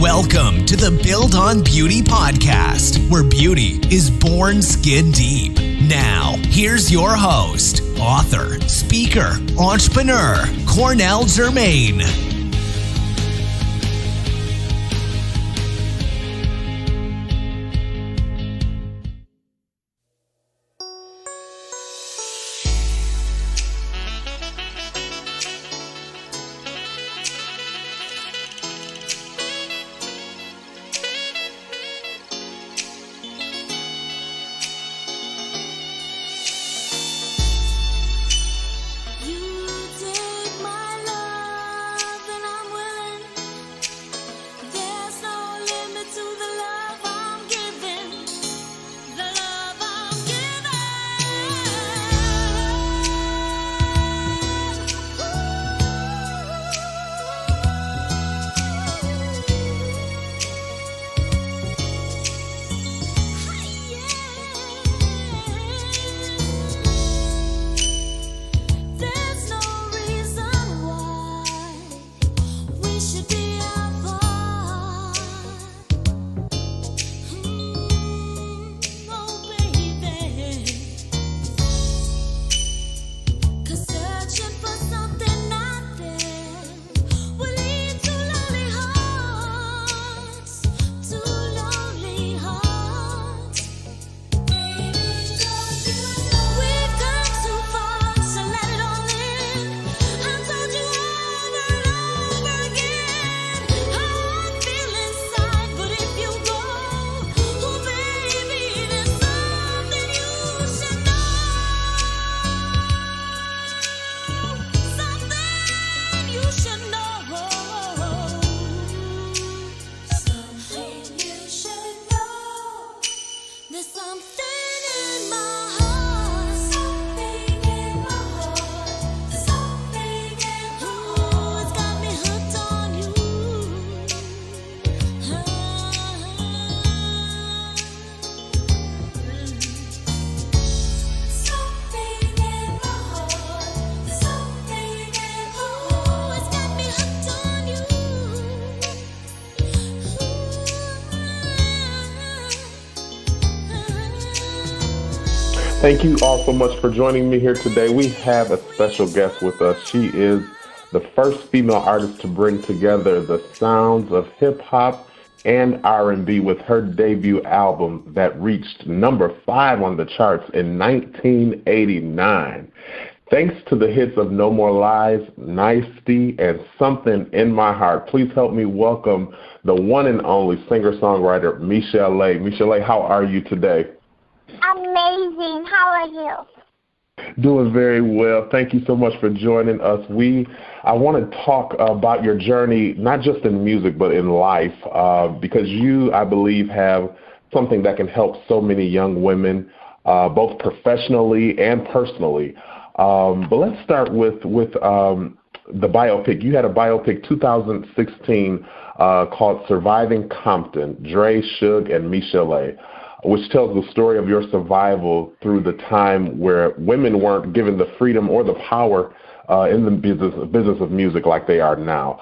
Welcome to the Build on Beauty podcast, where beauty is born skin deep. Now, here's your host, author, speaker, entrepreneur, Cornell Jermaine. Thank you all so much for joining me here today. We have a special guest with us. She is the first female artist to bring together the sounds of hip-hop and R&B with her debut album that reached number 5 on the charts in 1989. Thanks to the hits of No More Lies, Nicety, and Something in My Heart, please help me welcome the one and only singer-songwriter Michel'le. Michel'le, how are you today? Amazing. How are you? Doing very well. Thank you so much for joining us. I want to talk about your journey, not just in music, but in life, because you, I believe, have something that can help so many young women, both professionally and personally. But let's start with the biopic. You had a biopic 2016 called Surviving Compton, Dre, Suge, and Michel'le, which tells the story of your survival through the time where women weren't given the freedom or the power in the business of music like they are now.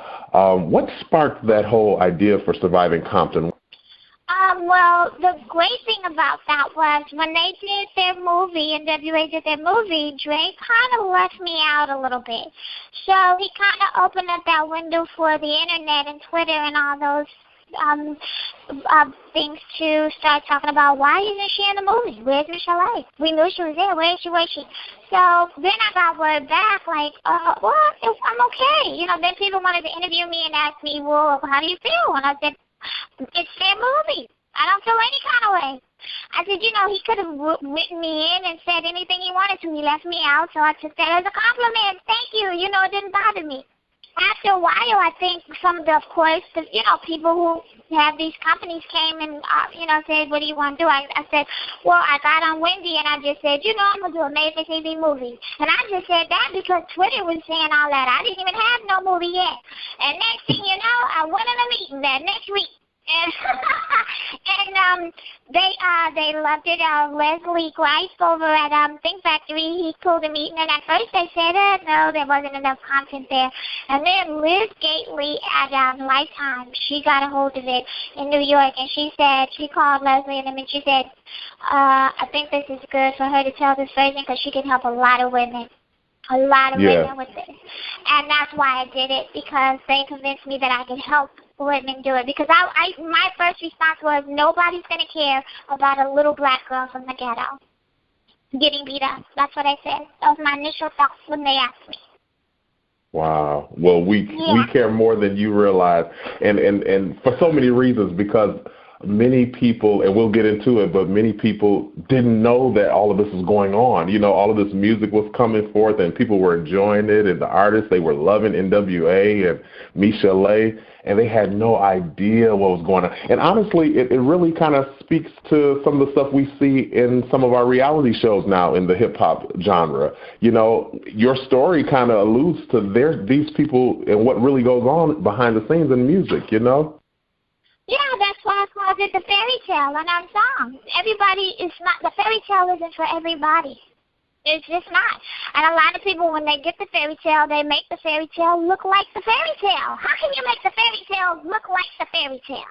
What sparked that whole idea for Surviving Compton? Well, the great thing about that was when they did their movie, NWA did their movie, Dre kind of left me out a little bit. So he kind of opened up that window for the internet and Twitter and all those things to start talking about why isn't she in the movie? Where's Michel'le? We knew she was there. Where is she? Where is she? So then I got word back like, well, I'm okay. You know, then people wanted to interview me and ask me, well, how do you feel? And I said, it's their movie. I don't feel any kind of way. I said, you know, he could have written me in and said anything he wanted to. He left me out, so I took that as a compliment. Thank you. You know, it didn't bother me. After a while, I think some of the, of course, the, you know, people who have these companies came and, you know, said, what do you want to do? I said, well, I got on Wendy and I just said, you know, I'm going to do a made-for-TV movie. And I just said that because Twitter was saying all that. I didn't even have no movie yet. And next thing you know, I went in a meeting that next week. And they loved it. Leslie Grice over at Think Factory, he pulled a meeting, and at first they said, no, there wasn't enough content there. And then Liz Gately at Lifetime, she got a hold of it in New York, and she called Leslie and she said, I think this is good for her to tell this version because she can help a lot of women. A lot of women with this. And that's why I did it, because they convinced me that I could help women do it. Because my first response was, nobody's going to care about a little black girl from the ghetto getting beat up. That's what I said. That was my initial thoughts when they asked me. Wow. Well, we care more than you realize, and for so many reasons, because many people, and we'll get into it, but many people didn't know that all of this was going on. You know, all of this music was coming forth, and people were enjoying it, and the artists, they were loving NWA and Michel'le, and they had no idea what was going on. And honestly, it really kind of speaks to some of the stuff we see in some of our reality shows now in the hip-hop genre. You know, your story kind of alludes to these people and what really goes on behind the scenes in music, you know? Yeah, that's why I called it the fairy tale in our song. The fairy tale isn't for everybody. It's just not. And a lot of people, when they get the fairy tale, they make the fairy tale look like the fairy tale. How can you make the fairy tale look like the fairy tale?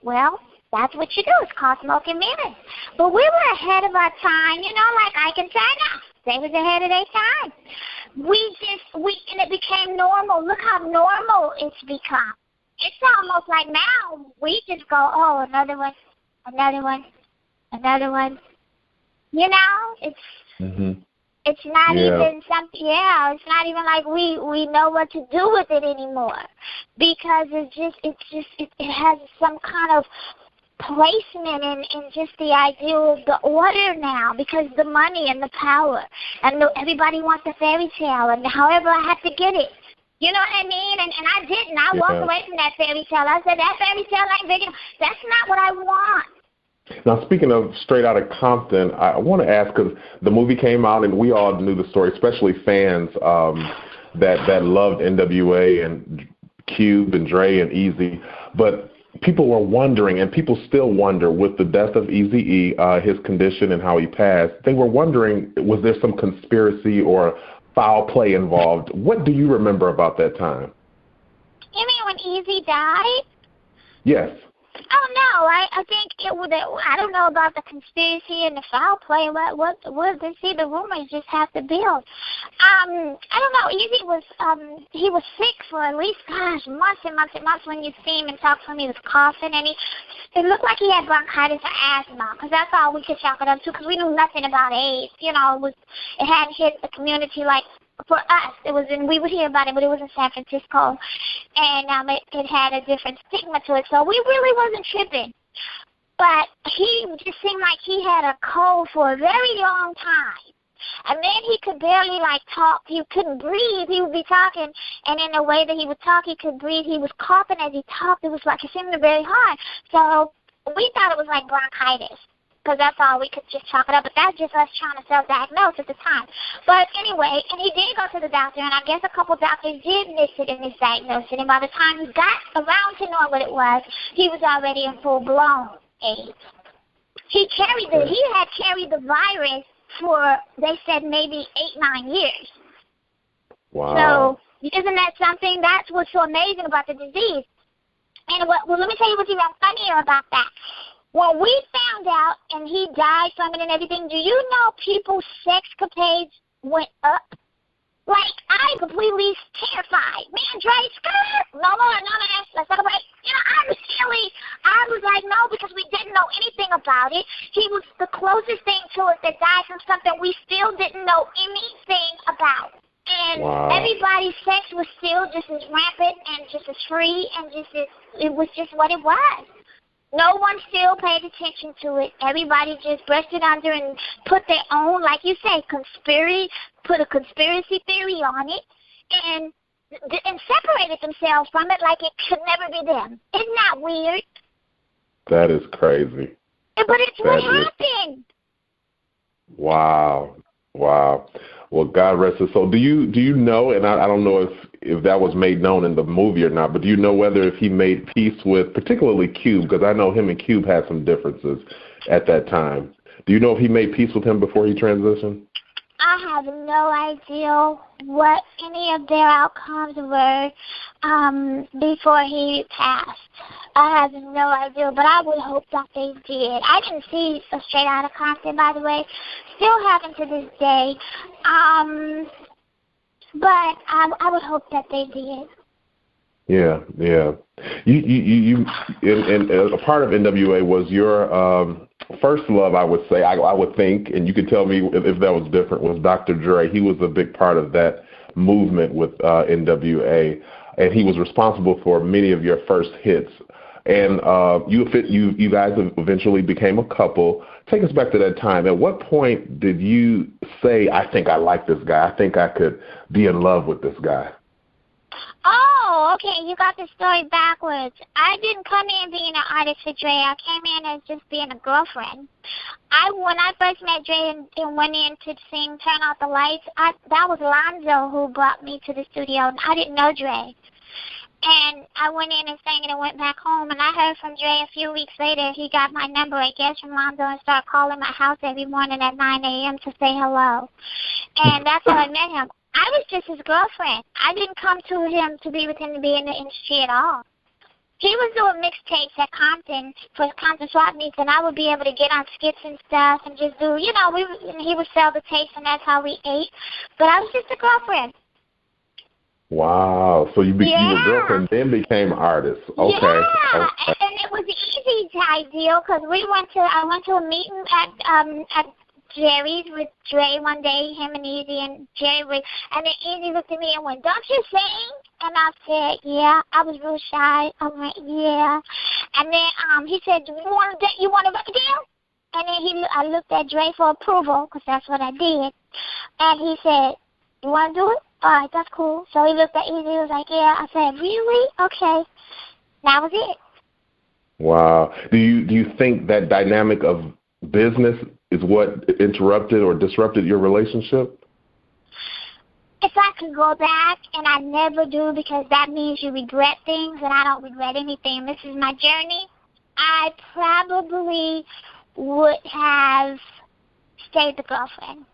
Well, that's what you do. It's called smoke and mirrors. But we were ahead of our time, you know, like Ike and China. They was ahead of their time. And it became normal. Look how normal it's become. It's almost like now we just go, oh, another one. You know, it's not even something. Yeah, it's not even like we know what to do with it anymore, because it has some kind of placement in just the idea of the order now, because the money and the power, and everybody wants a fairy tale, and however I have to get it. You know what I mean? And I didn't. I walked away from that fairy tale. I said, that fairy tale ain't big enough. That's not what I want. Now, speaking of Straight Outta Compton, I want to ask, because the movie came out and we all knew the story, especially fans that loved NWA and Cube and Dre and Eazy. But people were wondering, and people still wonder, with the death of Eazy-E, his condition and how he passed, they were wondering, was there some conspiracy or foul play involved? What do you remember about that time? You mean when Eazy died? Yes. Oh no, I think it would. I don't know about the conspiracy and the foul play. What the rumors just have to build. I don't know. Eazy was he was sick for at least months and months and months. When you see him and talk to him, he was coughing, and it looked like he had bronchitis or asthma, because that's all we could chalk it up to, because we knew nothing about AIDS. You know, it hadn't hit the community like. For us, we would hear about it, but it was in San Francisco, and it had a different stigma to it, so we really wasn't tripping. But he just seemed like he had a cold for a very long time, and then he could barely talk. He couldn't breathe. He would be talking, and in the way that he would talk, he could breathe. He was coughing as he talked. It was like it seemed very hard. So we thought it was like bronchitis, because that's all we could just chalk it up. But that's just us trying to self-diagnose at the time. But anyway, and he did go to the doctor, and I guess a couple doctors did miss it and misdiagnose it. And by the time he got around to knowing what it was, he was already in full-blown AIDS. He had carried the virus for, they said, maybe 8-9 years. Wow. So isn't that something? That's what's so amazing about the disease. And let me tell you what's even funnier about that. When we found out and he died from it and everything, do you know people's sex capades went up? Like, I'm completely terrified. Man, Dre, skirt. No more, let's talk about it. You know, I was like, no, because we didn't know anything about it. He was the closest thing to it that died from something we still didn't know anything about. And everybody's sex was still just as rampant and just as free and it was just what it was. No one still paid attention to it. Everybody just brushed it under and put their own, like you say, put a conspiracy theory on it, and separated themselves from it like it could never be them. Isn't that weird? That is crazy. But it's what happened. Wow. Wow. Well, God rest his soul. Do you know, and I don't know if that was made known in the movie or not, but do you know whether if he made peace with particularly Cube, because I know him and Cube had some differences at that time. Do you know if he made peace with him before he transitioned? I have no idea what any of their outcomes were before he passed. I have no idea, but I would hope that they did. I didn't see a Straight Outta Compton, by the way. Still happen to this day. But I would hope that they did. Yeah. You and a part of NWA was your first love, I would say. I would think, and you could tell me if that was different, was Dr. Dre. He was a big part of that movement with NWA, and he was responsible for many of your first hits. And you guys eventually became a couple. Take us back to that time. At what point did you say, I think I like this guy, I think I could be in love with this guy? Oh, okay, you got the story backwards. I didn't come in being an artist for Dre. I came in as just being a girlfriend. When I first met Dre and went in to sing Turn Out the Lights, that was Lonzo who brought me to the studio. I didn't know Dre. And I went in and sang it and went back home. And I heard from Dre a few weeks later. He got my number, I guess, from Lonzo and started calling my house every morning at 9 a.m. to say hello. And that's how I met him. I was just his girlfriend. I didn't come to him to be with him to be in the industry at all. He was doing mixtapes at Compton for Compton Swap Meets, and I would be able to get on skits and stuff and just do, he would sell the tapes, and that's how we ate. But I was just a girlfriend. Wow. So you were girlfriend, then became artist. Okay. Yeah, okay. And it was an easy deal because I went to a meeting at Jerry's with Dre one day, him and Easy and Jerry, and then Easy looked at me and went, "Don't you sing?" And I said, "Yeah." I was real shy. I went, "Yeah." And then he said, "You want to record deal?" And then I looked at Dre for approval because that's what I did. And he said, "You want to do it?" All right, that's cool. So he looked at Easy. He was like, "Yeah." I said, "Really? Okay." That was it. Wow. Do you think that dynamic of business is what interrupted or disrupted your relationship? If I could go back, and I never do because that means you regret things, and I don't regret anything. This is my journey. I probably would have stayed the girlfriend.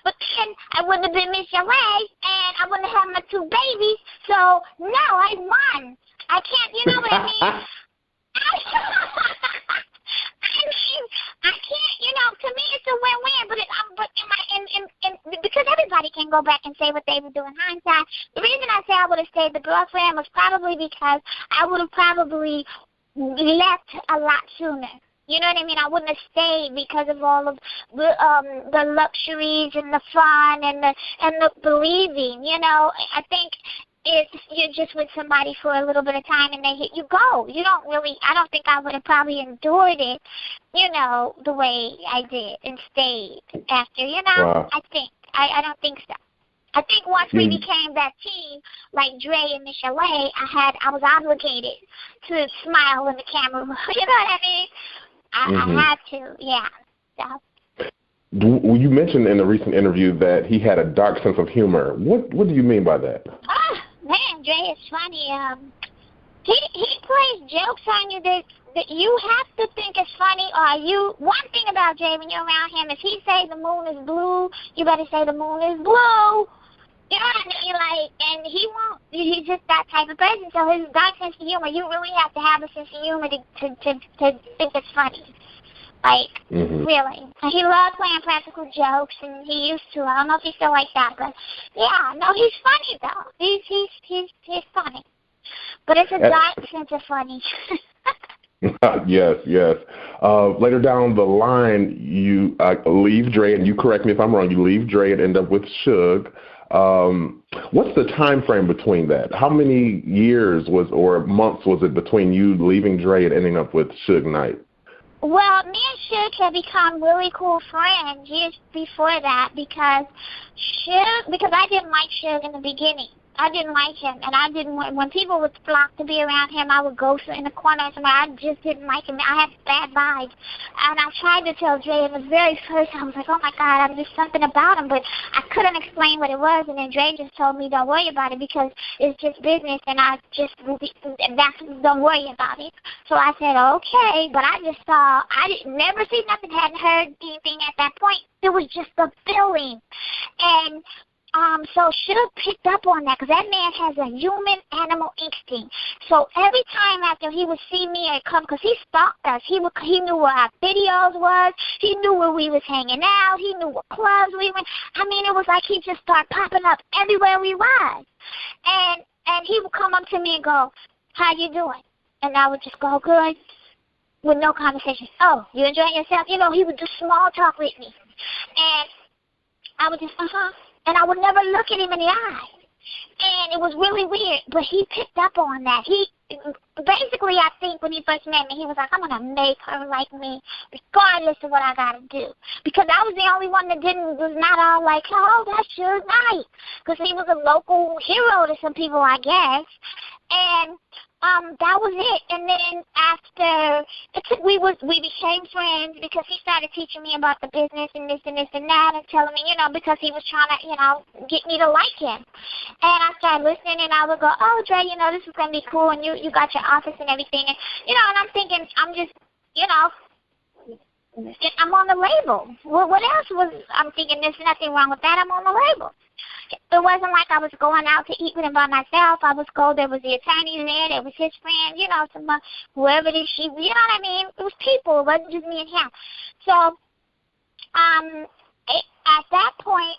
But then I wouldn't have been Michel'le, and I wouldn't have had my 2 babies. So, no, I won. I can't, you know what I mean? I can't, to me it's a win-win, but because everybody can go back and say what they were doing in hindsight. The reason I say I would have stayed the girlfriend was probably because I would have probably left a lot sooner. You know what I mean? I wouldn't have stayed because of all of the luxuries and the fun and the believing. I think if you're just with somebody for a little bit of time and they hit you, go. I don't think I would have probably endured it, the way I did and stayed after, Wow. I don't think so. I think once we became that team, like Dre and Michel'le, I was obligated to smile in the camera. You know what I mean? I had to, yeah. So. You mentioned in a recent interview that he had a dark sense of humor. What do you mean by that? Oh, man, Dre is funny. He plays jokes on you that you have to think is funny. One thing about Dre when you're around him, if he say the moon is blue, you better say the moon is blue. You know what I mean? And he won't. He's just that type of person. So his dark sense of humor, you really have to have a sense of humor to think it's funny. Really. And he loved playing practical jokes, and he used to. I don't know if he's still like that, but yeah, no, he's funny though. He's funny, but it's a dark sense of funny. Yes. Later down the line, you leave Dre, and you correct me if I'm wrong. You leave Dre and end up with Suge. What's the time frame between that? How many years or months was it between you leaving Dre and ending up with Suge Knight? Well, me and Suge had become really cool friends years before that because I didn't like Suge in the beginning. I didn't like him, and I didn't want, when people would flock to be around him, I would go in the corner somewhere. I just didn't like him. I had bad vibes. And I tried to tell Dre, and the very first, I was like, oh my God, there's something about him, but I couldn't explain what it was, and then Dre just told me, don't worry about it, because it's just business, and don't worry about it. So I said, okay, but I just saw, I didn't never see nothing, hadn't heard anything at that point. It was just the feeling. And so Suge picked up on that, because that man has a human animal instinct. So every time after he would see me or come, because he stalked us, he knew where our videos was, he knew where we was hanging out, he knew what clubs we went. I mean, it was like he just started popping up everywhere we was. And he would come up to me and go, how you doing? And I would just go, good, with no conversation. Oh, you enjoying yourself? You know, he would do small talk with me. And I would just, and I would never look at him in the eye. And it was really weird, but he picked up on that. He, basically, I think when he first met me, he was like, I'm going to make her like me, regardless of what I got to do. Because I was the only one that was not all like, oh, that's Suge Knight. Because he was a local hero to some people, I guess. And that was it. And then after, we became friends, because he started teaching me about the business and this and this and that, and telling me, because he was trying to, get me to like him. And I started listening, and I would go, oh, Dre, this is going to be cool, and you got your office and everything. And, and I'm thinking, I'm just, I'm on the label. Well, what else I'm thinking there's nothing wrong with that. I'm on the label. It wasn't like I was going out to eat with him by myself. I was there was the attorney there was his friend, whoever this she, you know what I mean? It was people. It wasn't just me and him. So, at that point,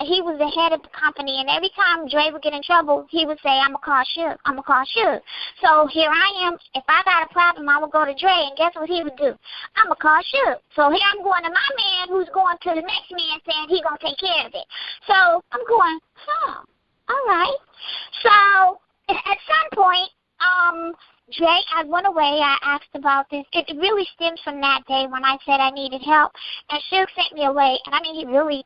he was the head of the company, and every time Dre would get in trouble, he would say, I'm going to call Suge. I'm going to call Suge. So here I am. If I got a problem, I would go to Dre, and guess what he would do? I'm going to call Suge. So here I'm going to my man, who's going to the next man, saying he's going to take care of it. So I'm going, all right. So at some point, Dre, I went away, I asked about this. It really stems from that day when I said I needed help, and Suge sent me away. And I mean,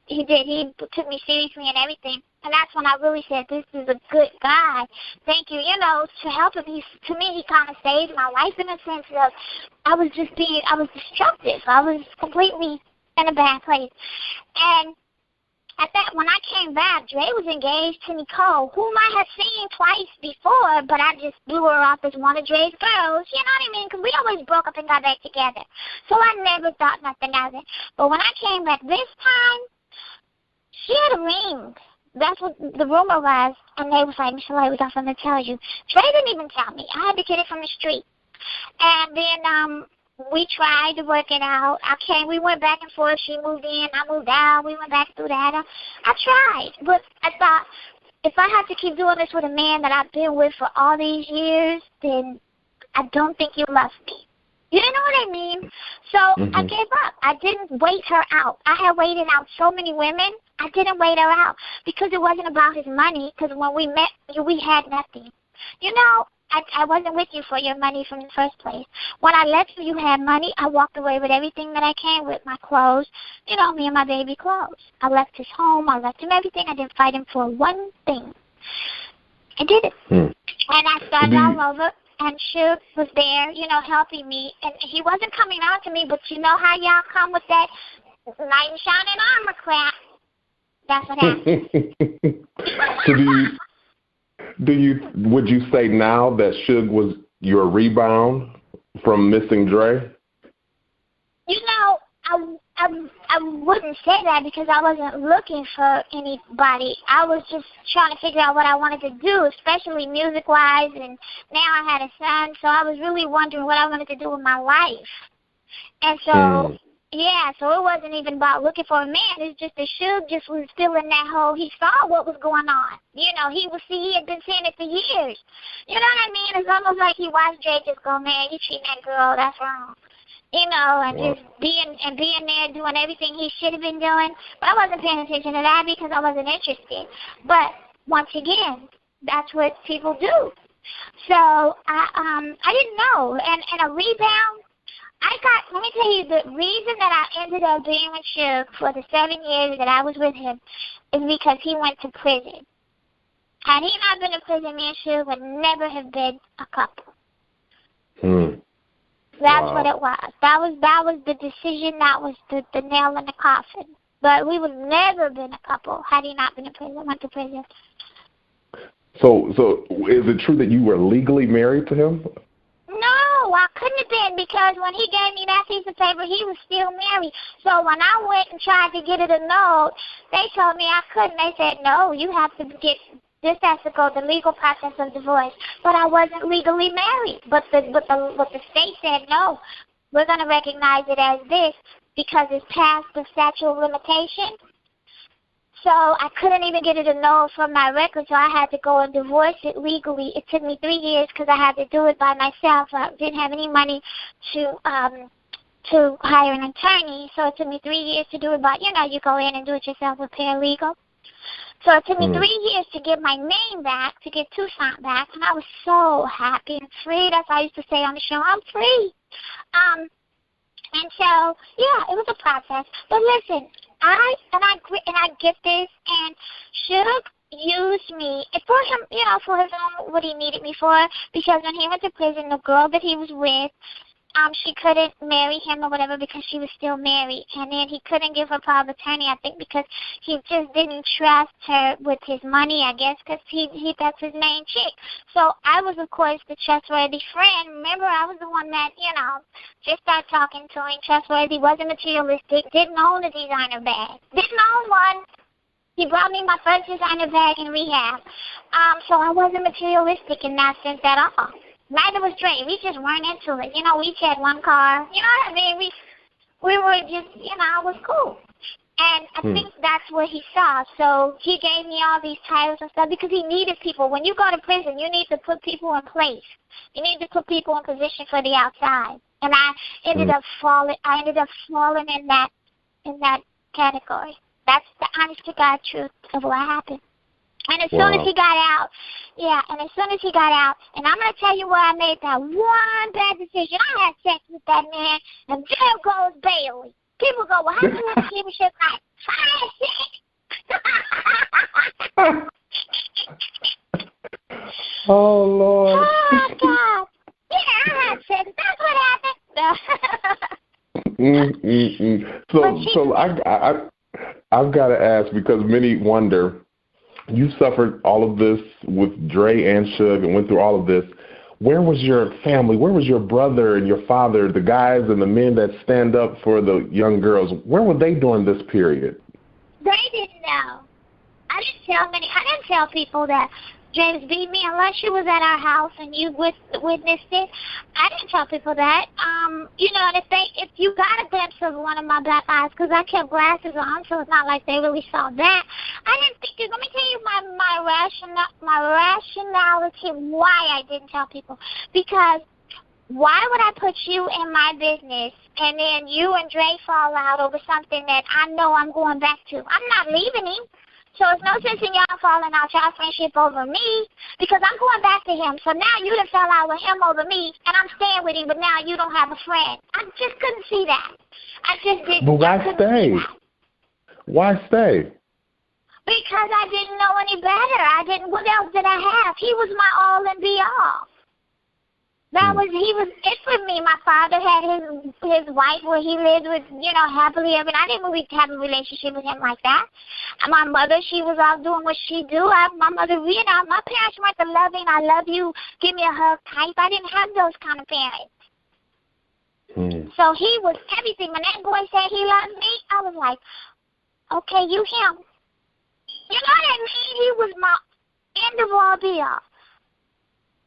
he did. He took me seriously and everything. And that's when I really said, this is a good guy. Thank you. To help him, to me, he kind of saved my life in a sense of I was destructive. I was completely in a bad place. And when I came back, Dre was engaged to Nicole, whom I had seen twice before, but I just blew her off as one of Dre's girls, you know what I mean? Because we always broke up and got back together. So I never thought nothing of it. But when I came back this time, she had a ring. That's what the rumor was. And they was like, Michel'le, we got something to tell you. Dre didn't even tell me. I had to get it from the street. And then, we tried to work it out. We went back and forth. She moved in, I moved out. We went back through that. I tried, but I thought, if I have to keep doing this with a man that I've been with for all these years, then I don't think you love me. You know what I mean? So I gave up. I didn't wait her out. I had waited out so many women. I didn't wait her out because it wasn't about his money, because when we met, we had nothing. I wasn't with you for your money from the first place. When I let you had money, I walked away with everything that I came with, my clothes, me and my baby clothes. I left his home. I left him everything. I didn't fight him for one thing. I did it. And I started all over, and Suge was there, helping me. And he wasn't coming out to me, but you know how y'all come with that knight in shining armor crap. That's what happened. Would you say now that Suge was your rebound from missing Dre? I wouldn't say that, because I wasn't looking for anybody. I was just trying to figure out what I wanted to do, especially music-wise, and now I had a son, so I was really wondering what I wanted to do with my life. And so, yeah, so it wasn't even about looking for a man. It's just that Suge just was still in that hole. He saw what was going on. He had been seeing it for years. You know what I mean? It's almost like he watched Dre just go, man, you treating that girl, that's wrong. And just being there doing everything he should have been doing. But I wasn't paying attention to that because I wasn't interested. But once again, that's what people do. So I didn't know. And a rebound, let me tell you, the reason that I ended up being with Suge for the 7 years that I was with him is because he went to prison. Had he not been in prison, me and Suge would never have been a couple. That's what it was. That was the decision. That was the nail in the coffin. But we would never have been a couple had he not been in prison, went to prison. So is it true that you were legally married to him? No, I couldn't have been, because when he gave me that piece of paper, he was still married. So when I went and tried to get it annulled, they told me I couldn't. They said, no, you have to get, this has to go the legal process of divorce. But I wasn't legally married. But the state said, no, we're going to recognize it as this because it's past the statute of limitation. So I couldn't even get it annulled from my record, so I had to go and divorce it legally. It took me 3 years because I had to do it by myself. I didn't have any money to hire an attorney, so it took me 3 years to do it by, you go in and do it yourself with paralegal. So it took me 3 years to get my name back, to get Toussaint back, and I was so happy and free. That's why I used to say on the show, I'm free. And so, yeah, it was a process. But listen, I get this, and Suge used me for him, for his own, what he needed me for, because when he went to prison, the girl that he was with, she couldn't marry him or whatever because she was still married, and then he couldn't give her power of attorney, I think, because he just didn't trust her with his money, I guess, because that's his main chick. So I was, of course, the trustworthy friend. Remember, I was the one that, just started talking to him, trustworthy, wasn't materialistic, didn't own a designer bag, didn't own one. He brought me my first designer bag in rehab. So I wasn't materialistic in that sense at all. Neither was Dre. We just weren't into it. We each had one car. You know what I mean? We were just, I was cool. And I think that's what he saw. So he gave me all these titles and stuff because he needed people. When you go to prison, you need to put people in place. You need to put people in position for the outside. And I ended up falling in that category. That's the honest to God truth of what happened. And as soon as he got out, and I'm going to tell you where I made that one bad decision. I had sex with that man, and there goes Bailey. People go, well, how can you have a shit like Oh, Lord. Oh, God. Yeah, I had sex. That's what happened. So I've got to ask, because many wonder, you suffered all of this with Dre and Suge and went through all of this. Where was your family? Where was your brother and your father, the guys and the men that stand up for the young girls? Where were they during this period? They didn't know. I didn't tell people that James beat me unless you was at our house and you witnessed it. I didn't tell people that. And if you got a glimpse of one of my black eyes, because I kept glasses on, so it's not like they really saw that. I didn't think. Let me tell you my rationality why I didn't tell people. Because why would I put you in my business and then you and Dre fall out over something that I know I'm going back to? I'm not leaving him. So it's no sense in y'all falling out y'all friendship over me, because I'm going back to him. So now you done fell out with him over me, and I'm staying with him, but now you don't have a friend. I just couldn't see that. I just didn't. But why stay? Why stay? Because I didn't know any better. What else did I have? He was my all and be all. He was it for me. My father had his wife where he lived with, happily ever. I didn't really have a relationship with him like that. And my mother, she was out doing what she do. My mother, my parents weren't the loving, I love you, give me a hug type. I didn't have those kind of parents. So he was everything. When that boy said he loved me, I was like, okay, you him. You know what I mean? He was my end of all be all.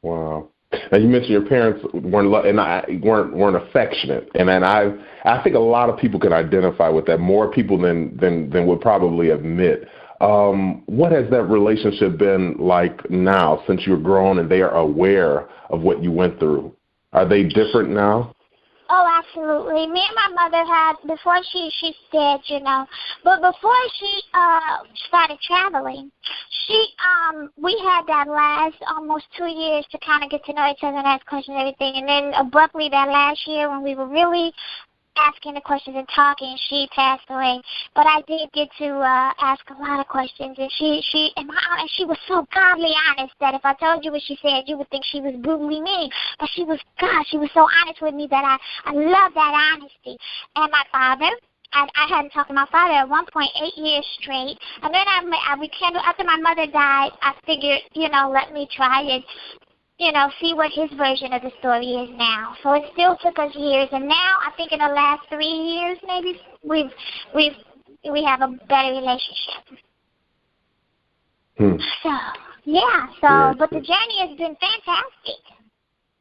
Wow. Now, you mentioned your parents weren't affectionate, and I think a lot of people can identify with that, more people than would probably admit. What has that relationship been like now, since you're grown and they are aware of what you went through? Are they different now? Oh, absolutely. Me and my mother had, before she's dead, but before she started traveling, we had that last almost 2 years to kind of get to know each other and ask questions and everything. And then abruptly that last year when we were really asking the questions and talking. She passed away, but I did get to ask a lot of questions, and she was so godly honest that if I told you what she said, you would think she was brutally mean. But she was so honest with me that I love that honesty. And my father, I hadn't talked to my father at one point 8 years straight, and then I rekindled after my mother died. I figured, let me try and see what his version of the story is now. So it still took us years, and now I think in the last 3 years maybe we have a better relationship. So yeah, but the journey has been fantastic.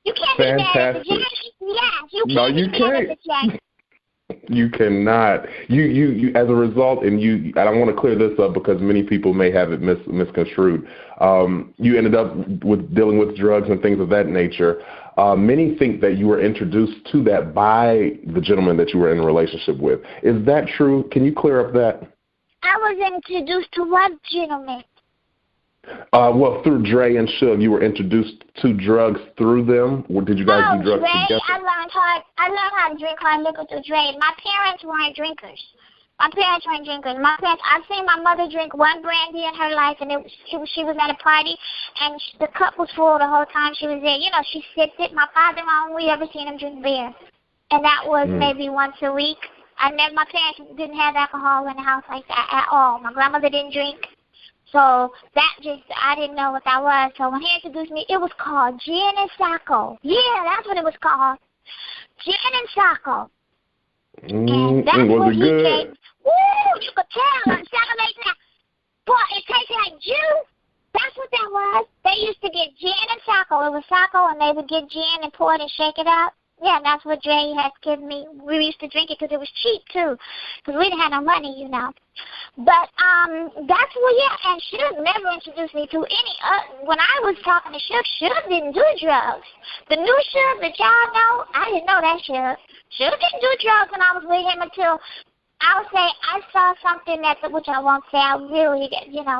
You can't be mad at the journey. Yes, you can't be mad at the journey. You cannot. You as a result, and I want to clear this up because many people may have it misconstrued. You ended up with dealing with drugs and things of that nature. Many think that you were introduced to that by the gentleman that you were in a relationship with. Is that true? Can you clear up that? I was introduced to what gentleman? Well, through Dre and Suge, you were introduced to drugs through them. Or did you guys do drugs Dre, together? I learned how to drink hard liquor through Dre. My parents weren't drinkers. I've seen my mother drink one brandy in her life, and she was at a party, and the cup was full the whole time she was there. She sipped it. My father only ever seen him drink beer, and that was maybe once a week. My parents didn't have alcohol in the house like that at all. My grandmother didn't drink. So I didn't know what that was. So when he introduced me, it was called Gin and Sacco. Yeah, that's what it was called. Gin and Sacco. And that's what he gave. Woo, you could tell. I'm salivating now. Boy, it tasted like juice. That's what that was. They used to get gin and Sacco. It was Sacco, and they would get gin and pour it and shake it up. Yeah, and that's what Dre had given me. We used to drink it because it was cheap, too, because we didn't have no money, But that's and Suge never introduced me to any when I was talking to Suge didn't do drugs. The new Suge that y'all know, I didn't know that Suge. Suge didn't do drugs when I was with him until, I would say, I saw something which I won't say, I really,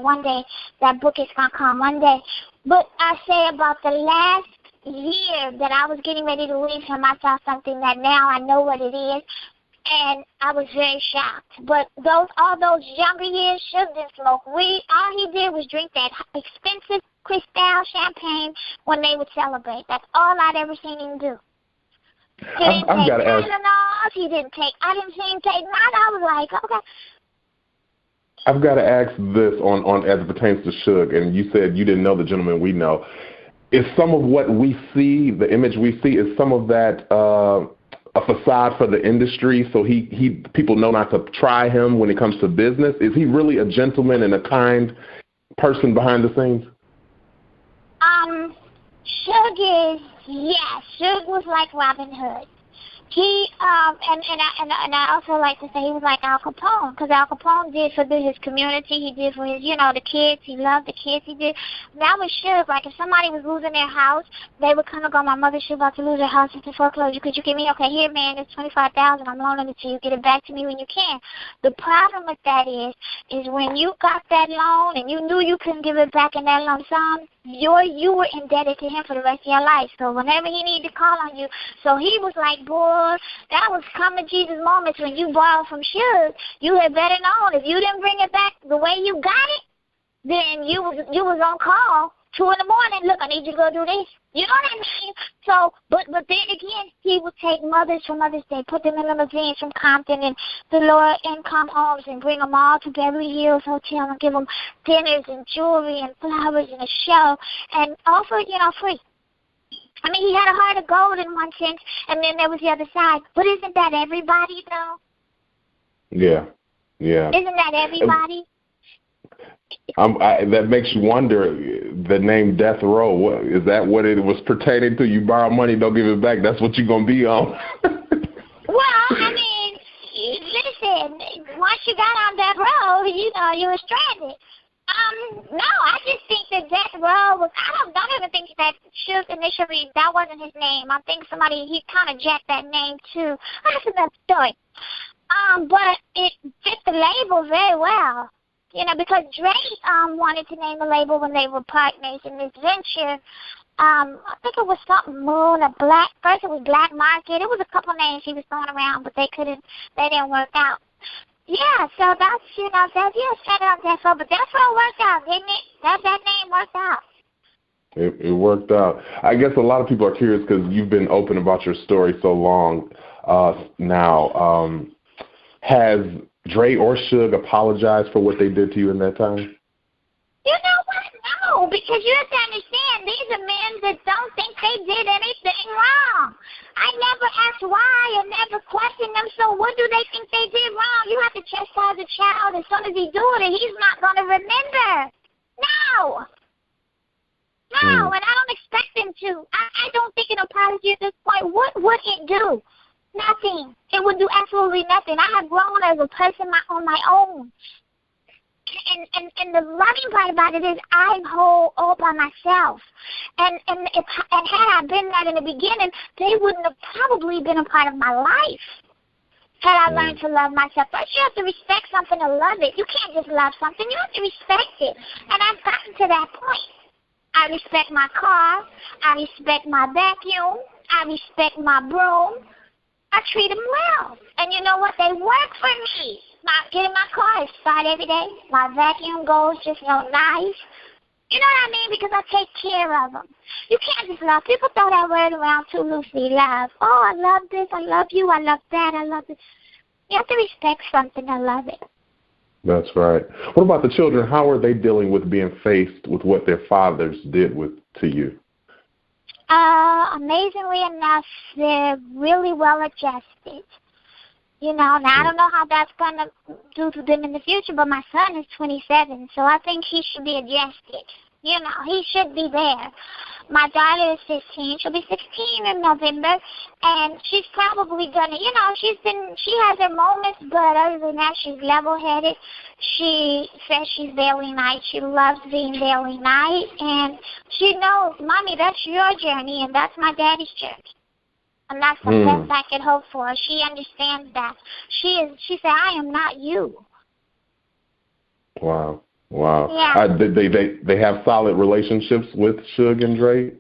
one day, that book is going to come one day. But I say about the last year that I was getting ready to leave him, I saw something that now I know what it is, and I was very shocked. But all those younger years, Suge didn't smoke weed. All he did was drink that expensive Cristal champagne when they would celebrate. That's all I'd ever seen him do. He didn't take Tylenols. I didn't see him take none. I was like, okay. I've got to ask this on as it pertains to Suge, and you said you didn't know the gentleman we know. Is some of what we see, the image we see, is some of that a facade for the industry so people know not to try him when it comes to business? Is he really a gentleman and a kind person behind the scenes? Suge was like Robin Hood. He and I also like to say he was like Al Capone, because Al Capone did for his community. He did for his, the kids. He loved the kids. He did. That was Suge. Like if somebody was losing their house, they would come and go, my mother, she's about to lose her house into foreclosure. Could you give me? Okay, here, man, it's $25,000. I'm loaning it to you. Get it back to me when you can. The problem with that is when you got that loan and you knew you couldn't give it back in that lump sum, you were indebted to him for the rest of your life. So whenever he needed to call on you, so he was like, boy, that was come to Jesus moments when you borrowed from Suge. You had better known if you didn't bring it back the way you got it, then you was on call 2 in the morning. Look, I need you to go do this. You know what I mean? So, but then again, he would take mothers from Mother's Day, put them in limousines from Compton and the lower income homes, and bring them all to Beverly Hills Hotel and give them dinners and jewelry and flowers and a show, and offer free. I mean, he had a heart of gold in one sense, and then there was the other side. But isn't that everybody, though? Yeah. Isn't that everybody? That makes you wonder, the name Death Row, is that what it was pertaining to? You borrow money, don't give it back, that's what you're going to be on? Well, I mean, listen, once you got on Death Row, you were stranded. No, I just think that Death Row was, I don't even think that Suge initially, that wasn't his name. I think he kind of jacked that name too. That's another story. But it fit the label very well. Because Dre wanted to name a label when they were partners in this venture, I think it was something Moon or Black. First it was Black Market. It was a couple names he was throwing around, but they didn't work out. Yeah, so that's, shout out that for, but that's what worked out, didn't it? That name worked out. It worked out. I guess a lot of people are curious because you've been open about your story so long now. Has Dre or Suge apologized for what they did to you in that time? You know what? No, because you have to understand, these are men that don't think they did anything wrong. I never asked why and never questioned them, so what do they think they did wrong? You have to chastise a child as soon as he do it, and he's not going to remember. No, and I don't expect him to. I don't think an apology at this point, what would it do? Nothing. It would do absolutely nothing. I have grown as a person on my own. And the loving part about it is I'm whole all by myself. And had I been that in the beginning, they wouldn't have probably been a part of my life. Had I learned to love myself. First, you have to respect something to love it. You can't just love something. You have to respect it. And I've gotten to that point. I respect my car. I respect my vacuum. I respect my broom. I treat them well. And you know what? They work for me. Getting my car is start every day. My vacuum goes just nice. You know what I mean? Because I take care of them. You can't just love. People throw that word around too loosely, love. Oh, I love this. I love you. I love that. I love this. You have to respect something to love it. That's right. What about the children? How are they dealing with being faced with what their fathers did to you? Amazingly enough, they're really well adjusted. Now I don't know how that's going to do to them in the future, but my son is 27, so I think he should be adjusted. He should be there. My daughter is 15. She'll be 16 in November, and she's probably going to, she has her moments, but other than that, she's level-headed. She says she's very nice. She loves being very nice, and she knows, Mommy, that's your journey, and that's my daddy's journey. And that's the best I could hope for. She understands that. She said, I am not you. Wow. Yeah. They have solid relationships with Suge and Dre?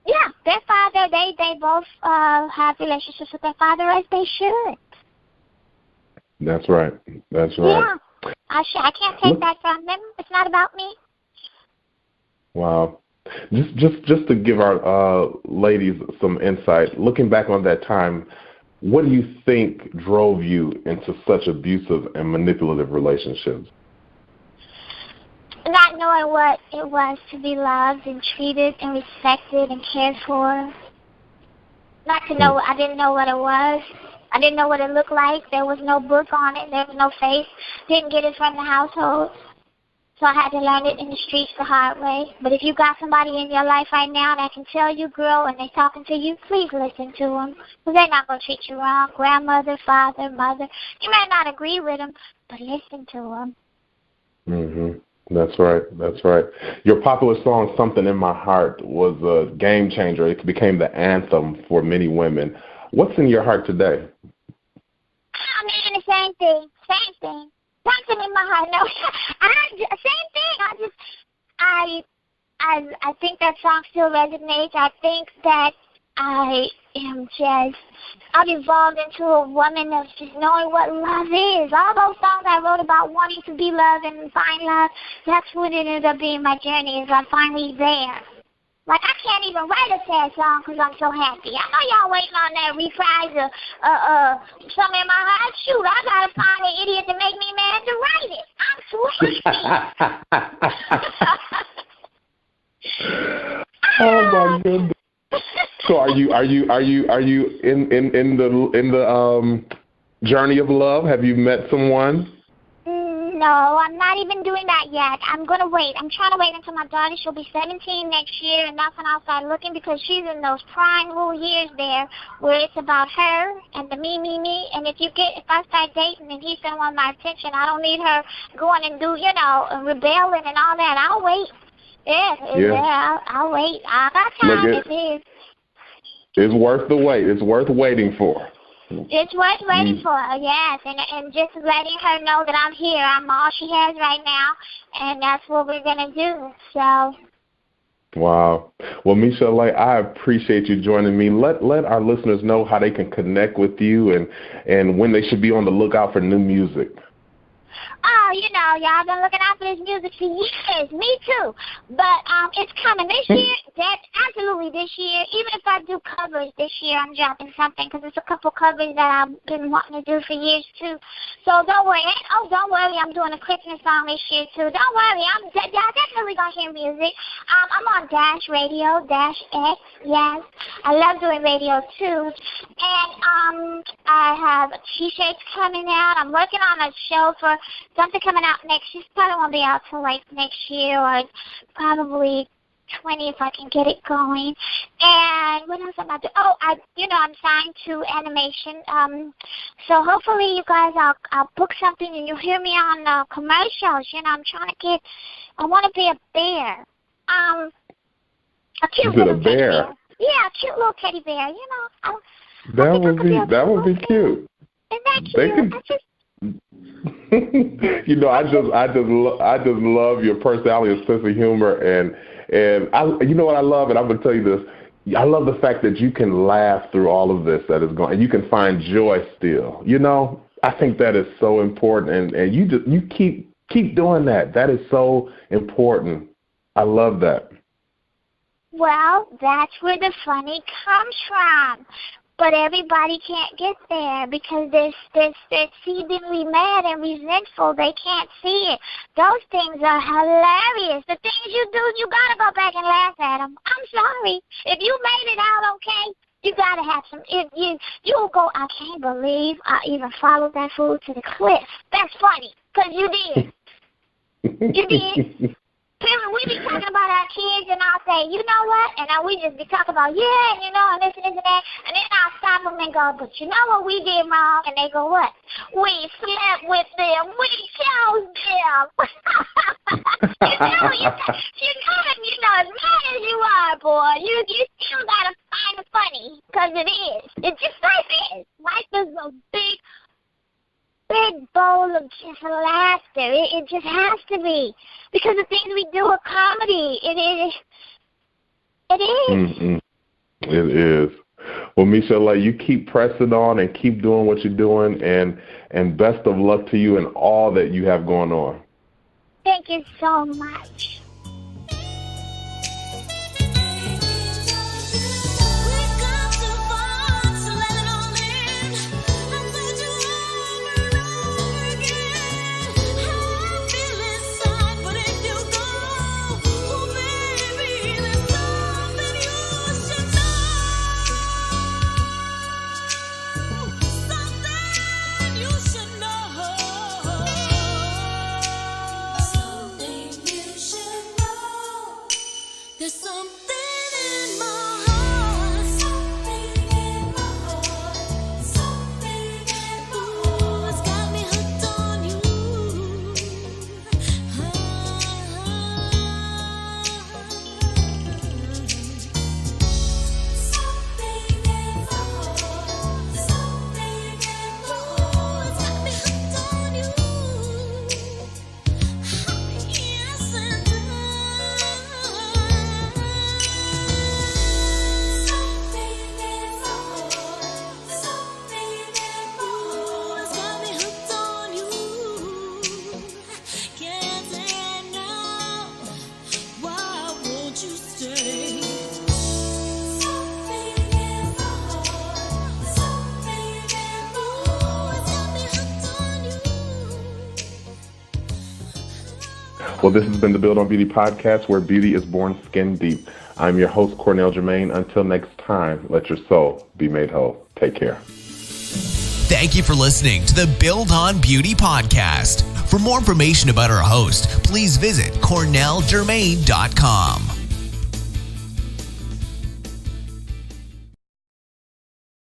Yeah, their father, they both have relationships with their father as they should. That's right. Yeah. I can't take that from them. It's not about me. Wow. Just to give our ladies some insight, looking back on that time, what do you think drove you into such abusive and manipulative relationships? Not knowing what it was to be loved and treated and respected and cared for. Not to know, I didn't know what it was. I didn't know what it looked like. There was no book on it. There was no face. Didn't get it from the household. So I had to learn it in the streets the hard way. But if you got somebody in your life right now that can tell you, girl, and they're talking to you, please listen to them. Because they're not going to treat you wrong. Grandmother, father, mother. You may not agree with them, but listen to them. That's right. Your popular song, Something in My Heart, was a game changer. It became the anthem for many women. What's in your heart today? I mean, the same thing. Something in my heart. No, same thing. I think that song still resonates. I think that I've evolved into a woman of just knowing what love is. All those songs I wrote about wanting to be loved and find love, that's what it ended up being my journey, is I'm finally there. Like, I can't even write a sad song because I'm so happy. I know y'all waiting on that reprise of Something in My Heart. Shoot, I got to find an idiot to make me mad to write it. I'm so happy. Oh, my goodness. So are you in the journey of love? Have you met someone? No, I'm not even doing that yet. I'm going to wait. I'm trying to wait until my daughter, she'll be 17 next year, and that's when I'll start looking, because she's in those prime little years there where it's about her and the me. And if I start dating and he's going to want my attention, I don't need her going and rebelling and all that. I'll wait. Yeah. I'll wait. I got time. It's worth the wait. It's worth waiting for. It's worth waiting for, yes, and just letting her know that I'm here. I'm all she has right now, and that's what we're going to do. So, Wow. Well, Michel'le, I appreciate you joining me. Let our listeners know how they can connect with you and when they should be on the lookout for new music. Oh, y'all been looking out for this music for years. Me too. But it's coming this year. That's absolutely this year. Even if I do covers this year, I'm dropping something because there's a couple covers that I've been wanting to do for years too. So don't worry. Don't worry. I'm doing a Christmas song this year too. Don't worry. Y'all definitely gonna hear music. I'm on Dash Radio, Dash X. Yes, I love doing radio too. And I have T-shirts coming out. I'm working on a show for something coming out next year. Probably won't be out till like next year or probably 20 if I can get it going. And what else am I doing? Oh, I'm signed to animation. So hopefully you guys, I'll book something and you'll hear me on commercials. I'm trying to I want to be a bear. A cute little bear. Teddy bear. Yeah, a cute little teddy bear. That would be cute. Isn't that cute? I just love your personality and sense of humor, and what I love, and I'm gonna tell you this. I love the fact that you can laugh through all of this that is going, and you can find joy still. I think that is so important, and you keep doing that. That is so important. I love that. Well, that's where the funny comes from. But everybody can't get there because they're exceedingly mad and resentful. They can't see it. Those things are hilarious. The things you do, you got to go back and laugh at them. I'm sorry. If you made it out okay, you got to have some. If you'll go, I can't believe I even followed that fool to the cliff. That's funny because you did. You did. We be talking about our kids, and I'll say, you know what? And then we just be talking about, and this and this and that. And then I'll stop them and go, but you know what we did wrong? And they go, what? We slept with them. We chose them. As mad as you are, boy, you still got to find the funny because it is. It's just life is. Life is a big bowl of just laughter. It just has to be. Because the things we do are comedy. It is. Mm-hmm. It is. Well, Michel'le, you keep pressing on and keep doing what you're doing, and best of luck to you and all that you have going on. Thank you so much. Well, this has been the Build on Beauty podcast, where beauty is born skin deep. I'm your host, Cornell Jermaine. Until next time, let your soul be made whole. Take care. Thank you for listening to the Build on Beauty podcast. For more information about our host, please visit cornelljermaine.com.